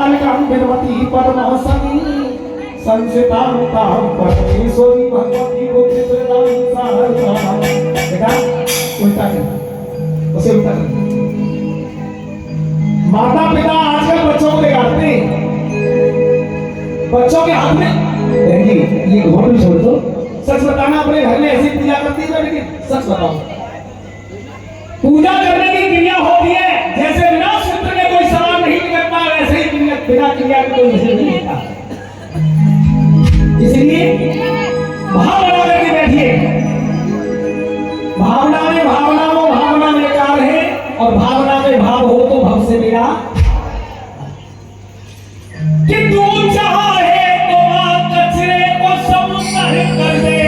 कालिकां विनवती परमहंसनी संसितां परमेश्वरी भगवती बुद्धिप्रदां सारदां। बेटा उल्टा कर, उसे उल्टा कर। माता पिता आजकल बच्चों को बिगाड़ते हैं, बच्चों के हाथ में देखिए ये घोड़ छोड़ दो। सच बताना, अपने घर में ऐसी पूजा करती है लेकिन सच बताओ, पूजा करने की क्रिया होती है जैसे बिना सूत्र के कोई सामान नहीं निकलता, वैसे ही बिना क्रिया के कोई नहीं निकलता। इसलिए भाव बना करके बैठिए। भावना में भावना हो, भावना में कार है, और भावना में भाव हो तो भव से मेरा कि तू चाहे तो कचरे को समुद्र कर दे,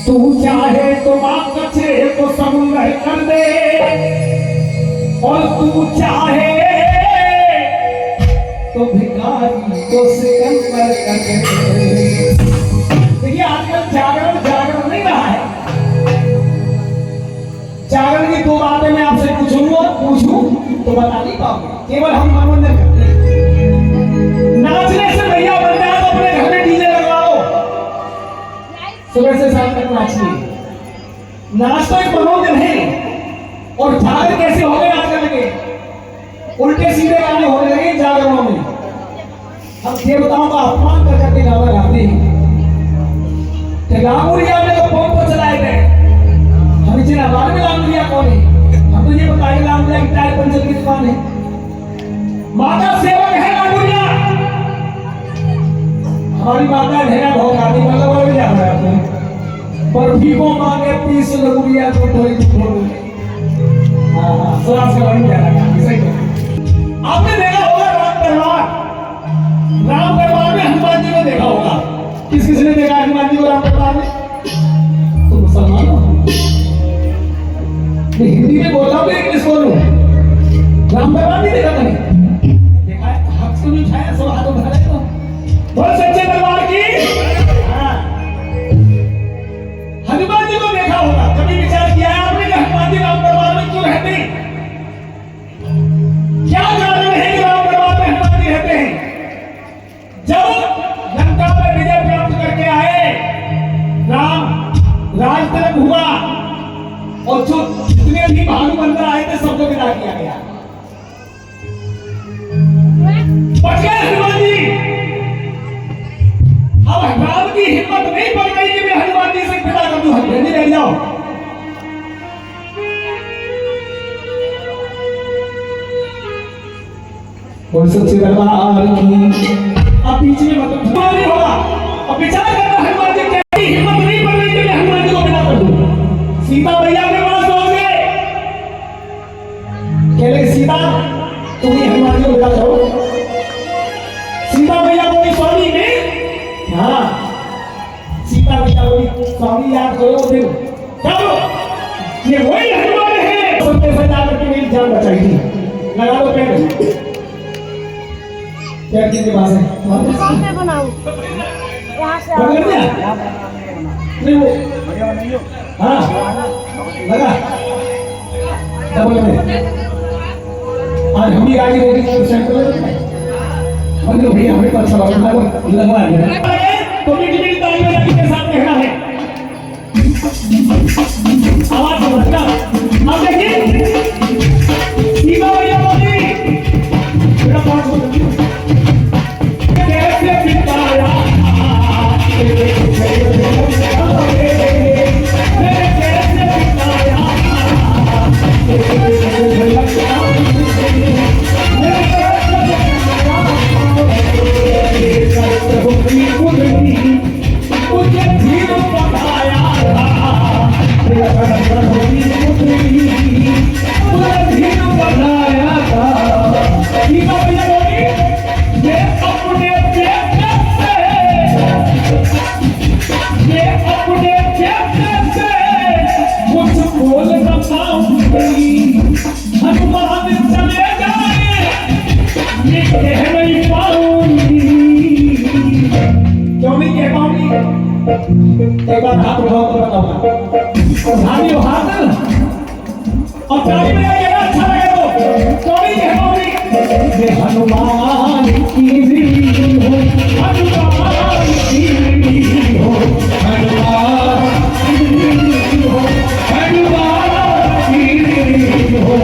तू चाहे तो कचरे को समुद्र कर दे, और तू चाहे तो भिखारी को सिकंदर कर दे। देखिए आजकल जागरण जागरण नहीं रहा है। जागरण की दो बातें मैं आपसे पूछूं तो बता नहीं पाऊंगा, केवल हम मनोरंजन करते हैं। नाचने से भैया बन जाए तो अपने घर में डीजे लगवाओ, सुबह से शाम तक नाचिए। नाच तो एक मनोरंजन है, और जागरण कैसे हो गए आजकल के उल्टे सीधे गाने होने लगे जागरणों में। हम देवताओं का अपमान कर करके गाना गाते हैं। लांगुरिया में तो पंप चलाए गए, हम जिला बाद में लांगुरिया कौन है? हम तो ये बताए लांगुरिया की टायर पंचर की दुकान है, माता सेवक है लांगुरिया। हमारी माता ढेरा बहुत आदमी मतलब और भी जा रहा है, पर भी को मांगे 30 लांगुरिया तो थोड़ी थोड़ी। हाँ हाँ, थोड़ा सा बन जाएगा, सही है। आपने देखा होगा राम दरबार में हनुमान जी को देखा होगा। किस किसने देखा हनुमान जी को राम दरबार में? तो मुसलमान हो। मैं हिंदी में बोल रहा हूँ, इंग्लिश बोलूं। राम दरबार नहीं देखा कहीं? देखा है? हाथ से नहीं उठाया, सब हाथ उठा रहे हो। बोल सच्चे दरबार की। हाँ। हनुमान जी को देखा होगा, कभी विचार किया है आपने कि हनुमान जी राम दरबार में क्यों रहते हैं? क्या कारण है कि राम दरबार में हनुमान जी रहते हैं? जब लंका पर विजय प्राप्त करके आए राम, राज तिलक हुआ, और जो जितने भी भानु बंदर आए थे सबको विदा किया गया। बच गए हनुमान जी। अब राम की हिम्मत नहीं पड़ गई कि मैं हनुमान जी से विदा कर दूं, हनुमान जी रह जाओ। और सच्चे दरबार की अब बीच में मतलब नहीं होगा। अब विचार करना हनुमान जी की हिम्मत नहीं पड़ रही कि मैं हनुमान जी को विदा कर दूं। सीता भैया के पास पहुंच गए, कहले सीता तुम ही हनुमान जी को विदा करो। सीता भैया बोली स्वामी में, हाँ सीता भैया बोली स्वामी याद करो दिन कब ये वही हनुमान है सबके सजा करके मेरी जान बचाई थी। लगा दो पेड़ क्या कितने पास है? कहाँ से बनाऊं? वहाँ से पकड़ दिया? नहीं वो हाँ लगा डबल में। आज हम भी गाड़ी रेडी सेंटर मतलब भैया हमें तो अच्छा लगवा है तो मीठी ताली के साथ कहना है। आवाज समझना। अब देखिए सीमा भैया बोली मेरा पाँच बोल एक बार हाथ उठाओ तो बताओ भाभी वो हाथ और ताली बजाइएगा अच्छा लगे तो कौड़ी है कौड़ी जैसे हनुमान की वीर हो, हनुमान की वीर हो, हनुमान की वीर हो, हनुमान की वीर हो।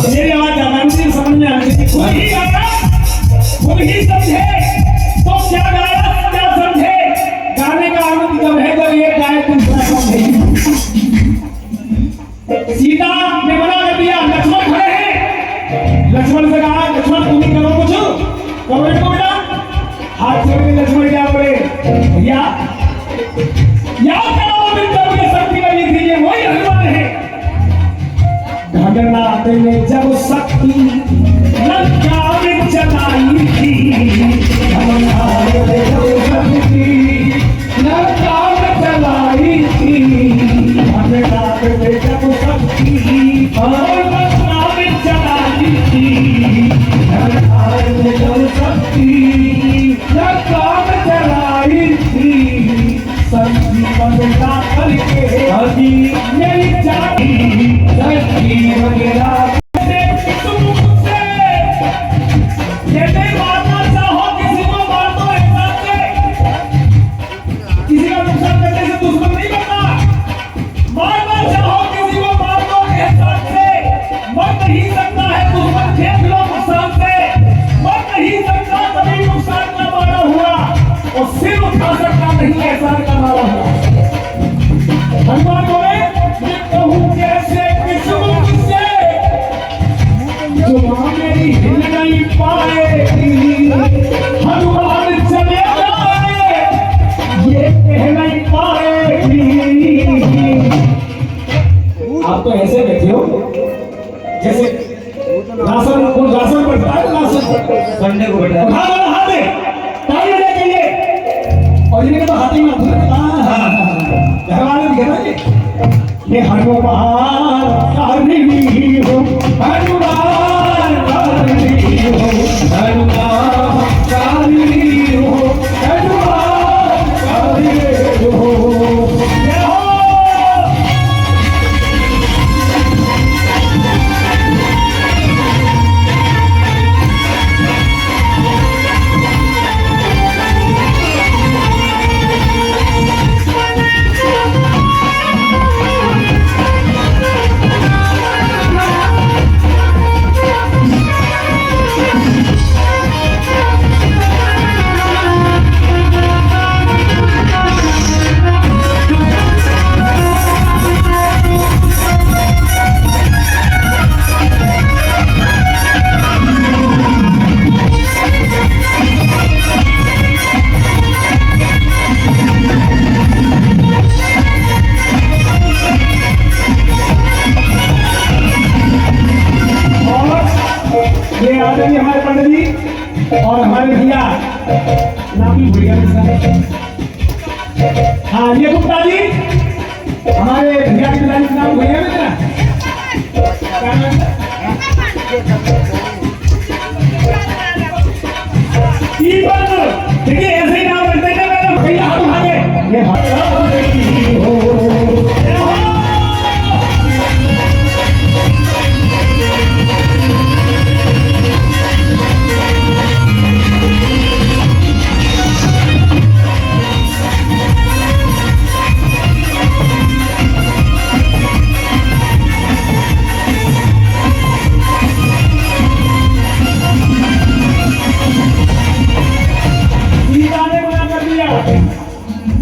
मेरी आवाज जापानी समझ में आती थी। खुद ही गाया, खुद ही समझे तो क्या गाया क्या समझे। गाने का आनंद जब है जब ये गाए दूसरा समझे। सीता ने मना कर दिया, लक्ष्मण खड़े हैं। लक्ष्मण से कहा, लक्ष्मण तुम ही करो कुछ, करो इसको बेटा। हाथ जोड़ के लक्ष्मण क्या बोले, भैया याद करो जब मुझे शक्ति लगी थी, ये वही हनुमान है। घगनाथ ने जब शक्ति लंका में चलाई थी, घगनाथ ने जब शक्ति लंका में चलाई थी, घगनाथ ने जब शक्ति लंका में चलाई थी, घगनाथ ने जब शक्ति लंका में चलाई थी, संजीवन का करके हजी मेरी जाती धरती वगैरह। तुम मुझसे ये नहीं मारना चाहो, किसी को मार दो एहसान से। किसी का नुकसान करने से दुश्मन नहीं बनना। मारना चाहो किसी को मार दो एहसान से। मर नहीं सकता है दुश्मन, फेंक लो नुकसान से। मर नहीं सकता कभी नुकसान का मारा हुआ, और सिर उठा सकता नहीं एहसान का मारा हुआ। हनुमान बोले, मैं कहूँ कैसे किस मुख से, जुबान मेरी हिल नहीं पाएगी। हनुमान चले जाए ये कह नहीं पाएगी। आप तो ऐसे बैठे हो जैसे राशन पड़ता है, राशन संडे को बैठा है। हाँ दे ताली लेके ये, और इन्हें तो हाथी में घर वाले दिखे ना ये हनुमान कारणी हो, हनुमान कारणी हो, हनुमान कारणी हो, हनुमान कारणी हो। ये आदरणीय हमारे पंडित जी और हमारे भैया नाम भी भैया, हाँ ये गुप्ता जी हमारे भैया के पिताजी का नाम भैया में तेरा क्या नाम है? देखिए ऐसे ही नाम रखते हैं। भैया हाथ उठा के ये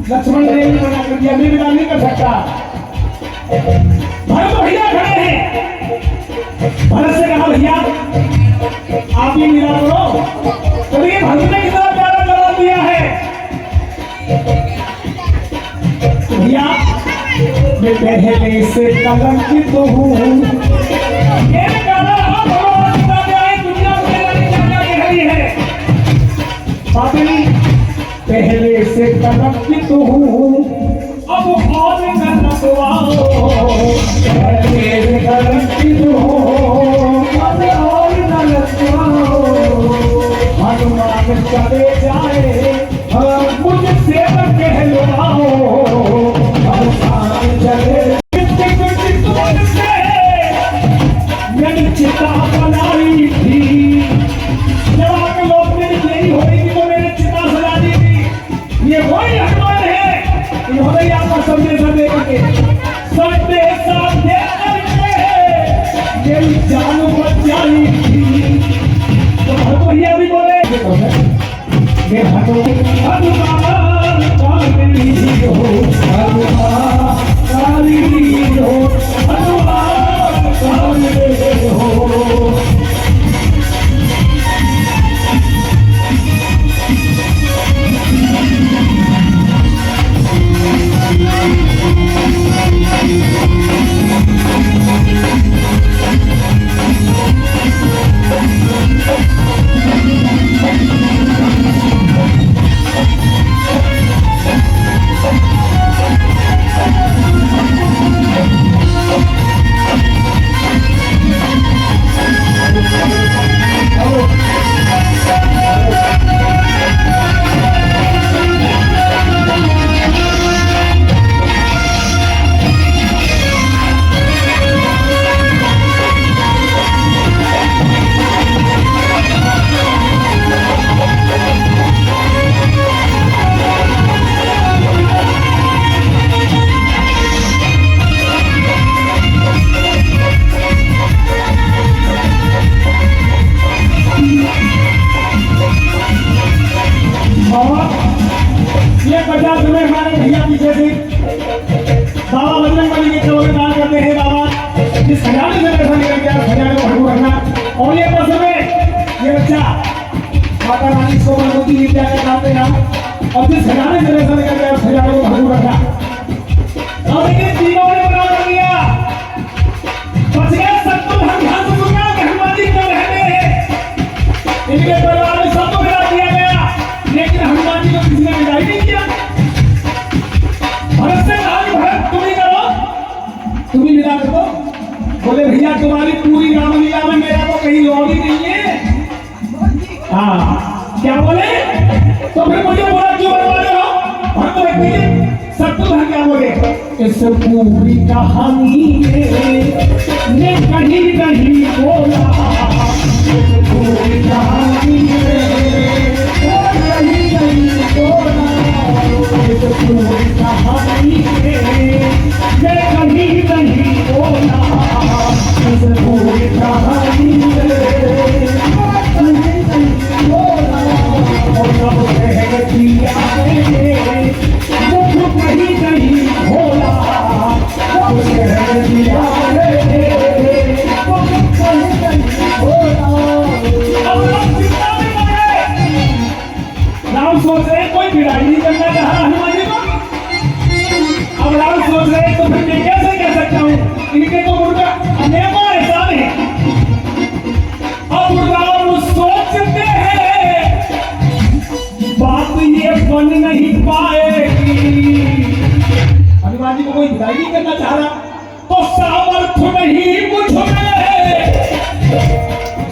लक्ष्मण लक्ष्मण ने भी मना कर दिया, मैं विदा नहीं कर सकता। भरत भैया खड़े हैं। भरत से कहा भैया आप ही विदा करो। तो ये भरत ने कितना प्यारा जवाब दिया है। भैया मैं पहले से कलंकित हूँ, ये गाना आप भगवान का जाए दुनिया में क्या कह रही है। पापी पहले से कलंकित हूँ, अब और न नसवाओ। पहले से कलंकित हूँ, अब और न नसवाओ। हनुमान चले जाए मुझसे कहलवाओ। हनुमान चले मैंने चिता बनाई थी। जब आपके लोग मेरी यही हो रही थी तो मैंने चिता सजा दी थी। ये वही हनुमान है, इन्होंने ही आपका संदेश दे करके संदेशा दे करके मेरी जान बचाई थी। तो भैया भी बोले मैं हनुमान काली हो, हनुमान काली हो, हनुमान काली हो। बाबा बजरंग बली के चौके दान करते हैं। बाबा जिस खजाने से पैसा निकल गया खजाने को भरपूर रखना। और ये बस में ये बच्चा माता रानी को भगवती विद्या के नाते हैं और जिस खजाने से पैसा निकल गया खजाने को भरपूर रखना। और ये तीनों ने बना दिया। बच गया सब कुछ। हम ध्यान से सुनना कि हनुमान जी क्यों रहते हैं। इनके परिवार में सबको विदा किया गया, लेकिन हनुमान जी को किसी ने विदाई नहीं किया। भरत से कहा कि भरत तुम ही करो, तुम ही विदा करो। बोले भैया तुम्हारी पूरी रामलीला में मेरा तो कहीं और ही नहीं है। हाँ क्या बोले? तो फिर मुझे बोला क्यों बनवा रहे हो? भरत को एक मिनट शत्रुघ्न क्या बोले? इस पूरी कहानी ने कहीं नहीं बोला। इस पूरी कहानी ने कहीं नहीं बोला। इस पूरी कहानी ने कहीं नहीं बोला। इस पूरी कहानी ने कहीं नहीं बोला। और सब कह दिया मुझ कहीं नहीं बोला। सब कह दिया मुझ कहीं नहीं बोला। अब लोग चिंता में पड़े। राम सोच रहे कोई भिड़ाई नहीं करना चाह रहा हनुमान जी को। अब राम सोच रहे तो फिर मैं कैसे कह सकता हूँ? इनके तो मुर्गा अनेकों एहसान है। अब राम सोचते हैं बात ये बन नहीं पाएगी। हनुमान जी को कोई विदाई नहीं करना चाह रहा तो सामर्थ्य नहीं मुझ में,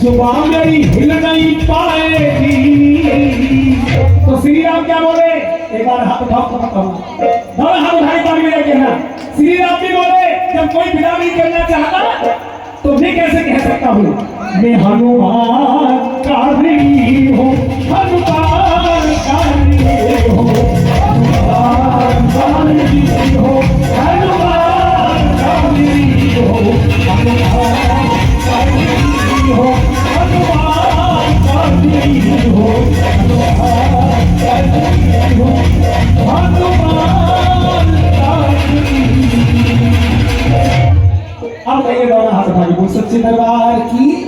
जुबान मेरी हिल नहीं पाएगी। तो श्री राम क्या बोले? एक बार हाथ उठाओ तो बताओ। हाथ उठाई तो मेरा कहना। श्री राम भी बोले जब कोई विदा नहीं करना चाहता तो मैं कैसे कह सकता हूँ? मैं हनुमान काली हूँ, हनुमान काली हूँ, हनुमान काली हूँ, हनुमान काली हूँ, हनुमान काली हूँ, हनुमान काली हूँ, हनुमान काली हूँ, हनुमान अब कहिए दोनों हाथ उठा के बोल सच्चे दरबार की